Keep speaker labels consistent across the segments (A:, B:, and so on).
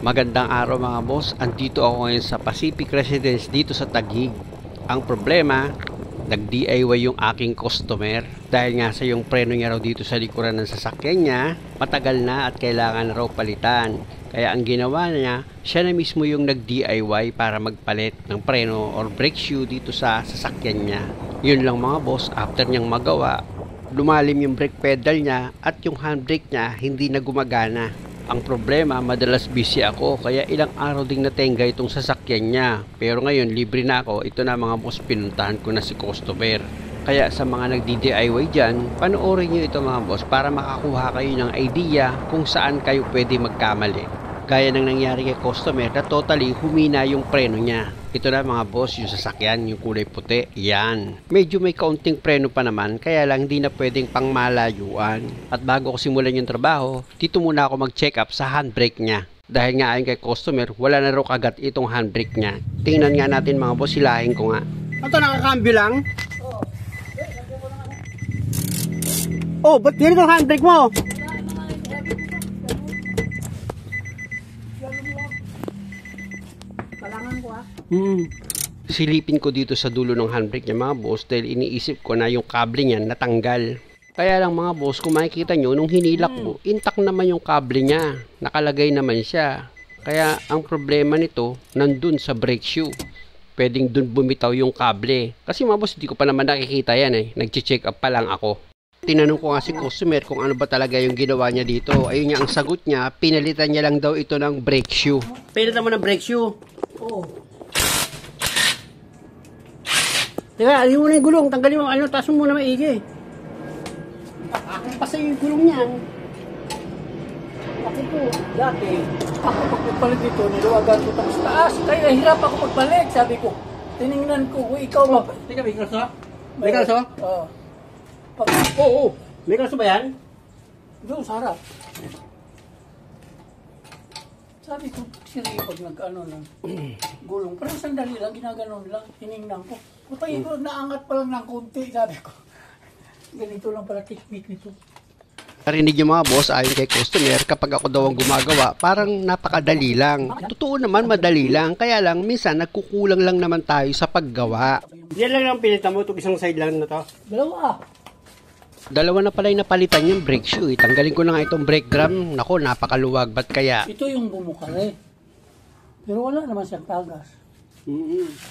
A: Magandang araw mga boss, andito ako ngayon sa Pacific Residence dito sa Taguig. Ang problema, nag-DIY yung aking customer dahil nga sa yung preno niya raw dito sa likuran ng sasakyan niya, matagal na at kailangan na raw palitan. Kaya ang ginawa niya, siya na mismo yung nag-DIY para magpalit ng preno or brake shoe dito sa sasakyan niya. Yun lang mga boss, after niyang magawa, lumalim yung brake pedal niya at yung handbrake niya hindi na gumagana. Ang problema, madalas busy ako kaya ilang araw ding natenga itong sasakyan niya. Pero ngayon libre na ako, ito na mga boss, pinuntahan ko na si customer. Kaya sa mga nagdi-DIY dyan, panoorin nyo ito mga boss para makakuha kayo ng idea kung saan kayo pwede magkamali. Gaya ng nangyari kay customer na totally humina yung preno niya. Ito na mga boss, yung sasakyan, yung kulay puti, yan. Medyo may kaunting preno pa naman, kaya lang hindi na pwedeng pangmalayuan. At bago ko simulan yung trabaho, dito muna ako mag-check up sa handbrake niya. Dahil nga ayon kay customer, wala na raw kagat itong handbrake niya. Tingnan nga natin mga boss, silahin ko nga. Ito, nakakambyo lang? Oh, ba't yun itong handbrake mo? Silipin ko dito sa dulo ng handbrake niya mga boss dahil iniisip ko na yung kable niya natanggal. Kaya lang mga boss, kung makikita nyo, nung hinilak ko, intact naman yung kable niya. Nakalagay naman siya. Kaya ang problema nito, nandun sa brake shoe. Pwedeng dun bumitaw yung kable. Kasi mga boss, hindi ko pa naman nakikita yan eh. Nag-check up pa lang ako. Tinanong ko nga si customer kung ano ba talaga yung ginawa niya dito. Ayun niya, ang sagot niya, pinalitan niya lang daw ito ng brake shoe. Pinalitan mo ng brake shoe? Oo. Teka, alin mo na yung gulong. Tanggalin mo, taas mo muna maigi. Akin pa sa'yo yung gulong niyan. Bakit ko, dati, ako pagpapalit dito, niluwagan ko tapos taas. Kaya hirap ako pagpalit, sabi ko. Tinignan ko, ikaw ba? Teka, may kalso? May kalso? Oo. Oo. May kalso ba yan? Doon, sa harap. Sabi ko, siri, pag nag-ano lang, gulong. Parang sandali lang, ginaganon lang, tinignan ko. Putay ko, naangat pa lang ng konti, sabi ko. Ganito lang pala technique nito. Narinig yung mga boss, ayon kay customer, kapag ako daw ang gumagawa, parang napakadali lang. Totoo naman, madali lang. Kaya lang, minsan, nagkukulang lang naman tayo sa paggawa. Yan lang ang pilitan mo, itong isang side lang na to? Dalawa na pala yung napalitan yung brake shoe. Tanggalin ko na nga itong brake drum. Nako, napakaluwag. Ba't kaya?
B: Ito yung bumukare. Pero wala naman siyang tagas.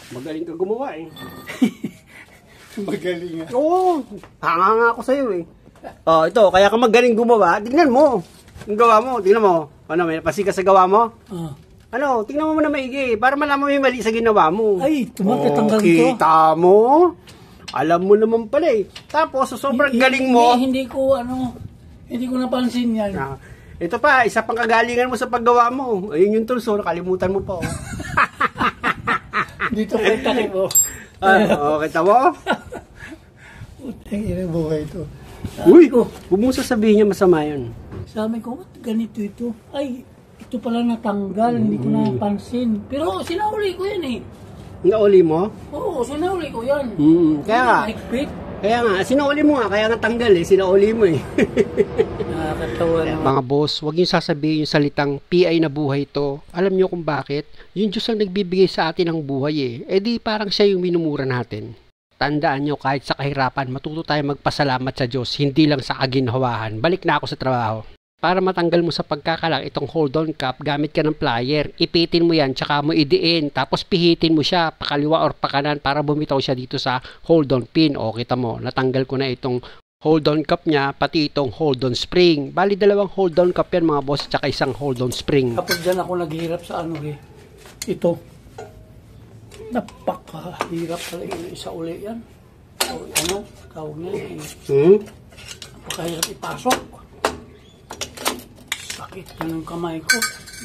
A: Magaling ka gumawa eh.
B: Magaling nga.
A: Oo, hanga ako sa'yo eh. Oh, ito, kaya ka magaling gumawa. Tingnan mo. Yung gawa mo, tingnan mo. Ano, may napasikas sa gawa mo? Ano, tingnan mo muna maigi. Para malaman mo yung mali sa ginawa mo.
B: Ay, tumakatanggal ito.
A: Kita mo. Alam mo naman pala eh. Tapos, sobrang galing mo.
B: Hindi ko napansin yan.
A: Ito pa, isa pang kagalingan mo sa paggawa mo. Ayun yung tulso, nakalimutan mo pa. Oh.
B: Dito kay takin mo.
A: Kita mo?
B: Utang ina buhay ito.
A: Uy, huwag mong sasabihin niya masama yun.
B: Sabi ko, ganito ito. Ay, ito pala natanggal, hindi ko napansin. Pero sinauli ko yan eh.
A: Nauli mo?
B: Oo, sinauli ko yan.
A: Kaya nga. Kaya nga, sinauli mo nga, kaya nga tanggal eh, sinauli mo eh.
B: Nakakatawa naman.
A: Mga boss, huwag niyo sasabihin yung salitang PI na buhay to. Alam niyo kung bakit? Yung Diyos ang nagbibigay sa atin ng buhay eh. E di parang siya yung minumura natin. Tandaan niyo, kahit sa kahirapan, matuto tayo magpasalamat sa Diyos, hindi lang sa kaginhawahan. Balik na ako sa trabaho. Para matanggal mo sa pagkakalak itong hold-on cap, gamit ka ng plier. Ipitin mo yan, tsaka mo idiin. Tapos pihitin mo siya, pakaliwa or pakanan para bumitaw siya dito sa hold-on pin. O, kita mo, natanggal ko na itong hold-on cap niya, pati itong hold-on spring. Bali, dalawang hold-on cap yan mga boss, tsaka isang hold-on spring.
B: Kapag dyan ako naghihirap sa ano eh, ito. Napakahirap talaga yung isa uli yan. O, ano, tawag niya eh. Napakahirap ipasok. Sakit na ng kamay ko.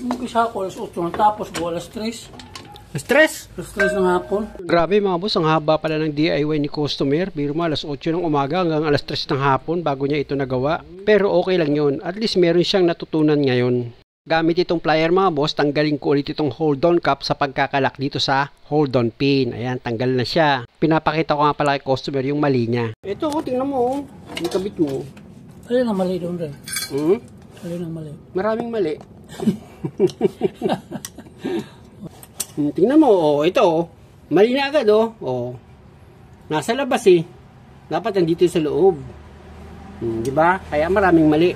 B: Umpisa ako alas 8 tapos alas 3.
A: Stress?
B: Alas 3 ng hapon.
A: Grabe mga boss, ang haba pala ng DIY ni customer. Biro mo, alas 8 ng umaga hanggang alas 3 ng hapon bago niya ito nagawa. Pero okay lang yun. At least meron siyang natutunan ngayon. Gamit itong plier mga boss, tanggalin ko ulit itong hold-on cap sa pagkakalak dito sa hold-on pin. Ayan, tanggal na siya. Pinapakita ko nga pala kay customer yung mali niya. Ito, tingnan mo. Yung kabit mo.
B: Alin ang mali doon rin?
A: Hmm?
B: Alin ang mali?
A: Maraming mali. Tingnan mo, oh, ito, oh. Mali na agad, oh. Oh. Nasa labas, eh. Dapat nandito sa loob. Di ba? Kaya maraming mali.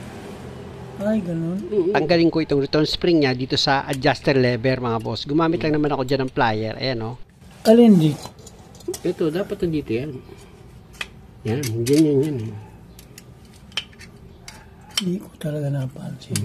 B: Ay, ganun.
A: Tanggalin ko itong return spring niya dito sa adjuster lever, mga boss. Gumamit lang naman ako dyan ng plier. Ayan, oh.
B: Alin di?
A: Ito, dapat nandito yan. Yan, yan.
B: Hindi ko talaga napansin.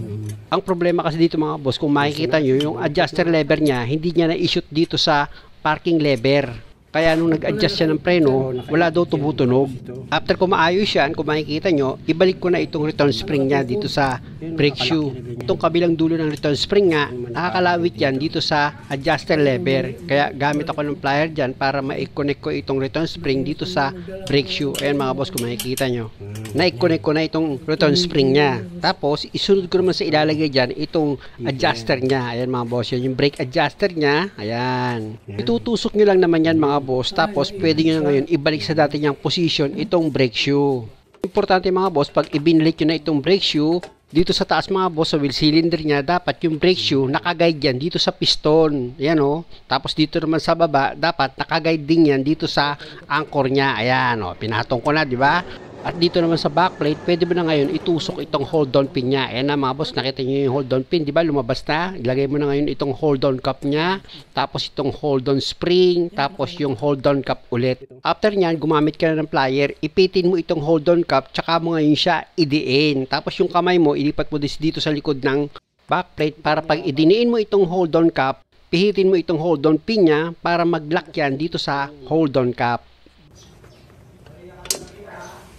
A: Ang problema kasi dito, mga boss, kung makikita nyo, yung adjuster lever niya, hindi niya na-shoot dito sa parking lever. Kaya nung nag-adjust siya ng preno, wala daw tumutunog. After ko maayos yan, kung makikita nyo, ibalik ko na itong return spring niya dito sa brake shoe. Itong kabilang dulo ng return spring nga, nakakalawit yan dito sa adjuster lever. Kaya gamit ako ng plier dyan para ma-connect ko itong return spring dito sa brake shoe. Ayan mga boss, kung makikita nyo. Na-connect ko na itong return spring niya. Tapos, isunod ko naman sa ilalagay dyan itong adjuster niya. Ayan mga boss, yun yung brake adjuster niya. Ayan. Itutusok nyo lang naman yan mga boss. Tapos, pwede nyo na ngayon ibalik sa dati niyang position itong brake shoe. Importante mga boss, pag ibinalik nyo na itong brake shoe, dito sa taas mga boss, sa wheel cylinder niya, dapat yung brake shoe nakaguide yan dito sa piston. Ayan o. Tapos dito naman sa baba, dapat nakaguide din yan dito sa anchor niya. Ayan o. Pinatong ko na, di ba? At dito naman sa backplate, pwede mo na ngayon itusok itong hold-on pin niya. Ayan na mga boss, nakita nyo yung hold-on pin, di ba? Lumabas na. Ilagay mo na ngayon itong hold-on cup niya, tapos itong hold-on spring, tapos yung hold-on cup ulit. After nyan, gumamit ka na ng plier, ipitin mo itong hold-on cup, tsaka mo ngayon siya idiin. Tapos yung kamay mo, ilipat mo dito sa likod ng backplate para pag idiniin mo itong hold-on cup, pihitin mo itong hold-on pin niya para mag-lock yan dito sa hold-on cup.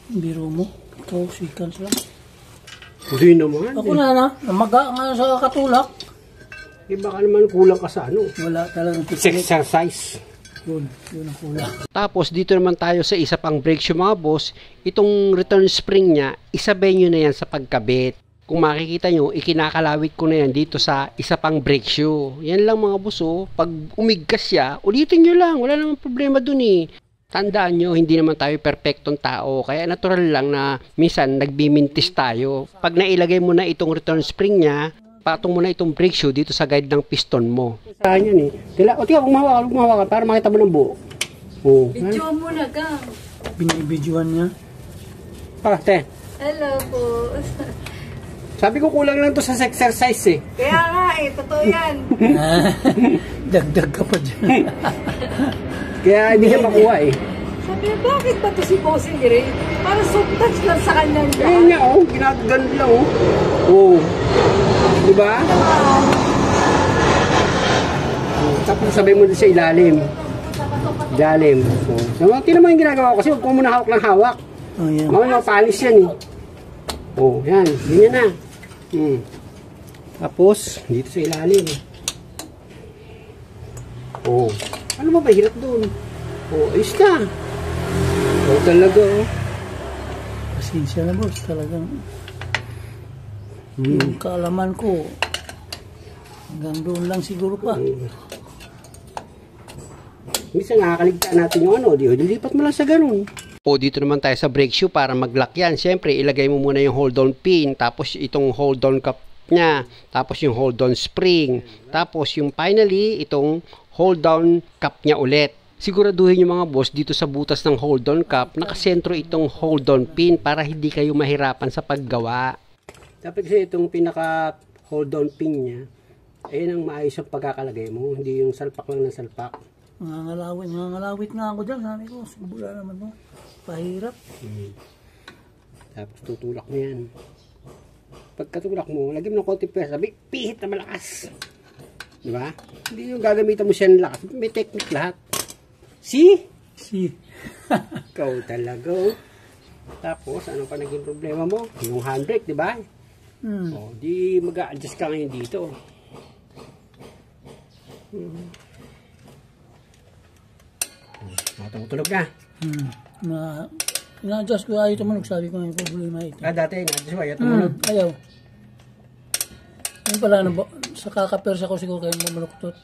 B: Biro mo. Ikaw, seconds lang.
A: Hindi naman.
B: Ako na. Namaga nga sa katulak.
A: Baka naman kulang ka sa ano.
B: Wala talagang
A: Exercise.
B: Yun ang kulang.
A: Tapos dito naman tayo sa isa pang brake shoe mga boss. Itong return spring niya, isabay nyo na yan sa pagkabit. Kung makikita nyo, ikinakalawit ko na yan dito sa isa pang brake shoe. Yan lang mga boss, oh. Pag umigkas siya, ulitin nyo lang. Wala namang problema dun eh. Tandaan nyo, hindi naman tayo perfectong tao. Kaya natural lang na minsan nagbimintis tayo. Pag nailagay mo na itong return spring niya, patong mo na itong brake shoe dito sa guide ng piston mo. Saan yan eh. O tiyo, humahawakan para makita mo ng buo. Oh.
C: Video mo na ka.
B: Binibidyoan niya.
A: Te.
C: Hello po.
A: Sabi ko kulang lang to sa exercise eh.
C: Kaya nga eh, totoo yan.
B: Dagdag ka pa dyan.
A: Kaya hindi siya makuha eh.
C: Sabi niya, bakit ba ito si Bossing Gray? Para soft touch lang sa kanyang
A: Ayun
C: dyan.
A: niya oh, ginagagan lang oh. Oh. Diba? Tapos sabay mo din sa ilalim. Ilalim. So, tingnan mo yung ginagawa ko kasi huwag ko muna hawak ng hawak.
B: Oh, yan.
A: Mamaya mapalis yan eh. Oh, yan. Ganyan na. Tapos, dito sa ilalim. Oh. Ano ba hirap doon? Oh, ayos na. Oh, talaga oh.
B: Pasensya na boss, talagang yung kaalaman ko hanggang doon lang siguro pa.
A: Minsan nakakaligtaan natin yung ano, dilipat mo lang sa ganun. O dito naman tayo sa brake shoe para mag-lock yan. Siyempre, ilagay mo muna yung hold-on pin, tapos itong hold-on cup niya, tapos yung hold-on spring, tapos yung finally, itong hold-on cup niya ulit. Siguraduhin yung mga boss dito sa butas ng hold-on cup, nakasentro itong hold-on pin para hindi kayo mahirapan sa paggawa. Dapat kasi itong pinaka hold-on pin niya, ayun ang maayos ang pagkakalagay mo, hindi yung salpak lang ng salpak.
B: Nangangalawit nga ako dyan, sabi ko, wala naman to. Pahirap.
A: Tapos tutulak mo yan. Pagkatulak mo, lagyan mo ng konti pesa, pihit na malakas. Diba? Hindi yung gagamitan mo siya ng lakas. May technique lahat. See? Ikaw talaga. Tapos, ano pa naging problema mo? Yung handbrake, diba? O, di mag-a-adjust ka ngayon dito. Matutulog na.
B: Na-adjust ko ayaw tumunog, sabi ko yung problema ito.
A: Dati, na-adjust ko ayaw tumunog.
B: Ayaw. Yung pala, sa kakapersa ko siguro kayo mamaluktot.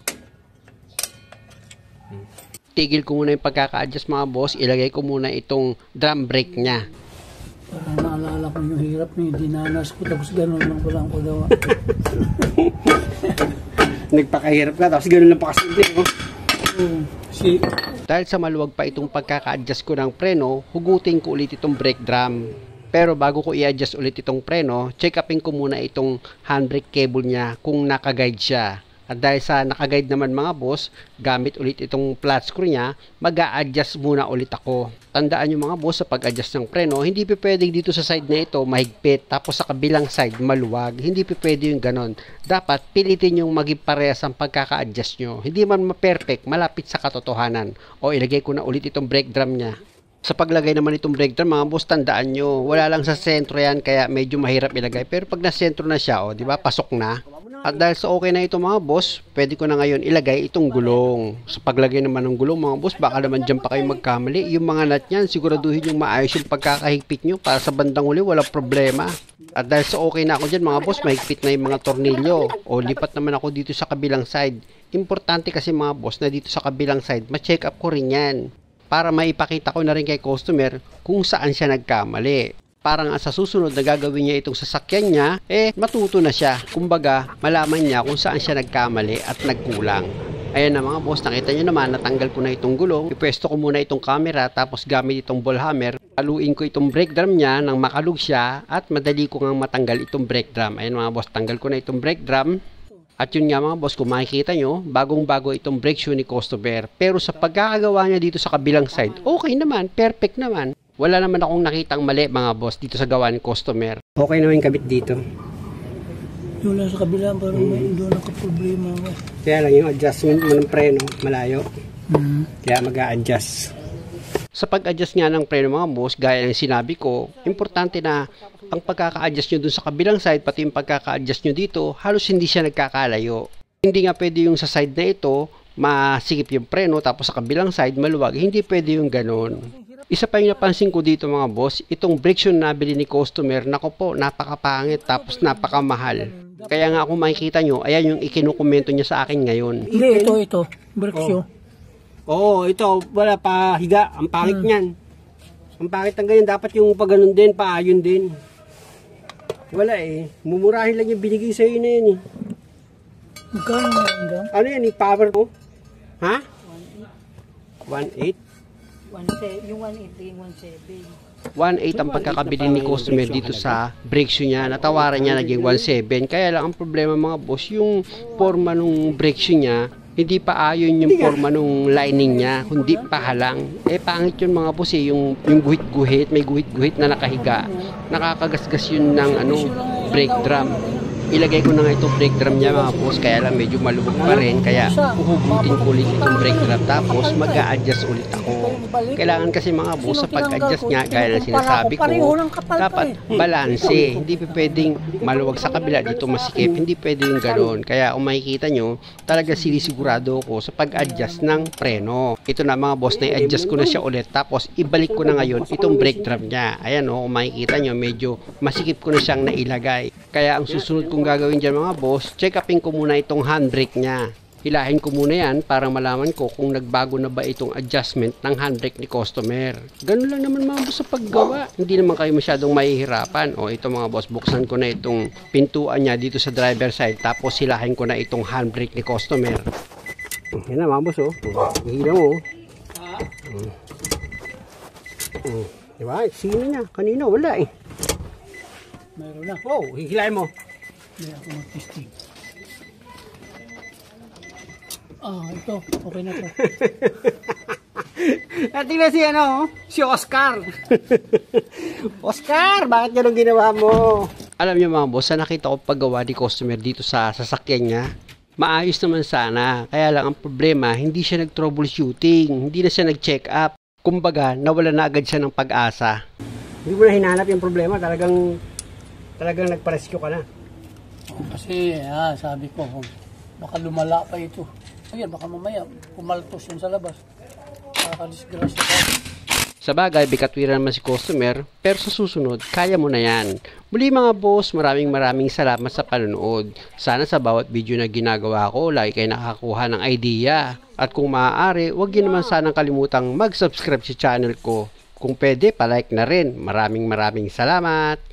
A: Tigil ko muna yung pagkaka-adjust mga boss. Ilagay ko muna itong drum brake niya.
B: Parang naalala ako yung hirap niya, dinanas ko, tapos gano'n lang pala ang pagawa.
A: Nagpakahirap ka, tapos gano'n lang pa kasi.
B: Si
A: Dahil sa maluwag pa itong pagkaka-adjust ko ng preno, hugutin ko ulit itong brake drum. Pero bago ko i-adjust ulit itong preno, check upin ko muna itong handbrake cable niya kung naka-guide siya. At dahil sa naka-guide naman mga boss, gamit ulit itong flat screw niya, mag-a-adjust muna ulit ako. Tandaan nyo mga boss, sa pag-adjust ng preno, hindi pwedeng dito sa side na ito mahigpit, tapos sa kabilang side maluwag. Hindi pwede yung ganon. Dapat pilitin yung maging parehas ang pagkaka-adjust nyo. Hindi man ma-perfect, malapit sa katotohanan. O ilagay ko na ulit itong brake drum niya. Sa paglagay naman itong brake drum mga boss, tandaan nyo, wala lang sa sentro yan, kaya medyo mahirap ilagay. Pero pag na-sentro na siya, di ba, pasok na. At dahil sa okay na ito mga boss, pwede ko na ngayon ilagay itong gulong. Sa paglagay naman ng gulong mga boss, baka naman dyan pa kayo magkamali. Yung mga nut niyan, siguraduhin yung maayos yung pagkakahigpit nyo para sa bandang uli, walang problema. At dahil sa okay na ako dyan mga boss, mahigpit na yung mga tornilyo. O lipat naman ako dito sa kabilang side. Importante kasi mga boss na dito sa kabilang side, ma-check up ko rin yan. Para maipakita ko na rin kay customer kung saan siya nagkamali. Parang sa susunod na gagawin niya itong sasakyan niya, matuto na siya. Kumbaga, malaman niya kung saan siya nagkamali at nagkulang. Ayan na mga boss, nakita nyo naman, natanggal ko na itong gulong. Ipwesto ko muna itong camera, tapos gamit itong ball hammer. Haluin ko itong brake drum niya nang makalug siya at madali ko nga matanggal itong brake drum. Ayan mga boss, tanggal ko na itong brake drum. At yun nga mga boss, kung makikita nyo, bagong-bago itong brake shoe ni customer. Pero sa pagkakagawa niya dito sa kabilang side, okay naman, perfect naman. Wala naman akong nakitang mali mga boss dito sa gawa ni customer. Okay naman yung kabit dito.
B: yung nasa kabila, parang may doon nakaproblema ako.
A: Kaya lang yung adjustment mo ng preno, malayo. Kaya mag-a-adjust. Sa pag-adjust nga ng preno mga boss, gaya ng sinabi ko, importante na ang pagkaka-adjust nyo dun sa kabilang side, pati yung pagkaka-adjust nyo dito, halos hindi siya nagkakalayo. Hindi nga pwede yung sa side na ito, masikip yung preno, tapos sa kabilang side, maluwag. Hindi pwede yung ganon. Isa pa yung napansin ko dito mga boss, itong brake shoe na nabili ni customer, nako po, napakapangit, tapos napakamahal. Kaya nga kung makikita nyo, ayan yung ikinukomento niya sa akin ngayon.
B: Hindi, ito, brake shoe.
A: Oo, ito, wala pa higa. Ang pangit niyan. Ang pangit ng ganyan. Dapat yung pag ganun din, paayon din. Wala eh. Mumurahin lang yung binigay sa'yo na yun eh.
B: Magkano nga hanggang?
A: Ano yan eh, power mo? Ha? 1.8?
C: Yung 180, yung 1.7.
A: 1.8 ang pagkakabili ni customer dito sa brake shoe niya. Natawaran niya naging 1.7. Kaya lang ang problema mga boss, yung forma ng brake shoe niya, hindi pa ayon yung forma ng lining niya, kundi pa halang. Pangit yun mga boss eh, yung guhit-guhit, may guhit-guhit na nakahiga. Nakakagasgas yun ng brake drum. Ilagay ko na nga itong brake drum niya mga boss, kaya lang medyo malubog pa rin, kaya uhugutin ko ulit itong brake drum, tapos mag-a-adjust ulit ako. Kailangan kasi mga boss, sa pag-adjust nga, gaya na sinasabi ko, dapat balanse. Hindi pwedeng maluwag sa kabila, dito masikip, hindi pwede yung ganoon. Kaya kung makikita nyo, talaga sinisigurado ko sa pag-adjust ng preno. Ito na mga boss, na-adjust ko na siya ulit, tapos ibalik ko na ngayon itong brake drum niya. Ayan o, kung makikita nyo, medyo masikip ko na siyang nailagay. Kaya ang susunod kong gagawin dyan mga boss, check upin ko muna itong handbrake niya. Hilahin ko muna yan para malaman ko kung nagbago na ba itong adjustment ng handbrake ni customer. Ganun lang naman mga boss sa paggawa. Hindi naman kayo masyadong mahihirapan. O ito mga boss, buksan ko na itong pintuan niya dito sa driver side, tapos hilahin ko na itong handbrake ni customer. Yan na mga boss o. Hihila mo. Diba? Sino niya? Kanina wala eh.
B: Meron na.
A: Oh, hihilahin mo.
B: May ako mag-testing. Ito. Okay na to.
A: Tingnan si Oscar. Oscar, bakit ganun ginawa mo? Alam niyo mga boss, sa nakita ko paggawa ni customer dito sa sasakyan niya, maayos naman sana. Kaya lang ang problema, hindi siya nag-troubleshooting, hindi na siya nag-check up. Kumbaga, nawala na agad siya ng pag-asa. Hindi mo na hinanap yung problema, talagang nagpa-rescue ka na.
B: Kasi, sabi ko, baka lumala pa ito. Ayan, baka mamaya, pumaltos yun sa labas. Nakakadisgrasya pa.
A: Sa bagay, bikatwira naman si customer, pero sa susunod, kaya mo na yan. Muli mga boss, maraming salamat sa panonood. Sana sa bawat video na ginagawa ko, lagi kayo nakakakuha ng idea. At kung maaari, huwag niyo naman sanang kalimutang mag-subscribe sa channel ko. Kung pwede, palike na rin. Maraming salamat.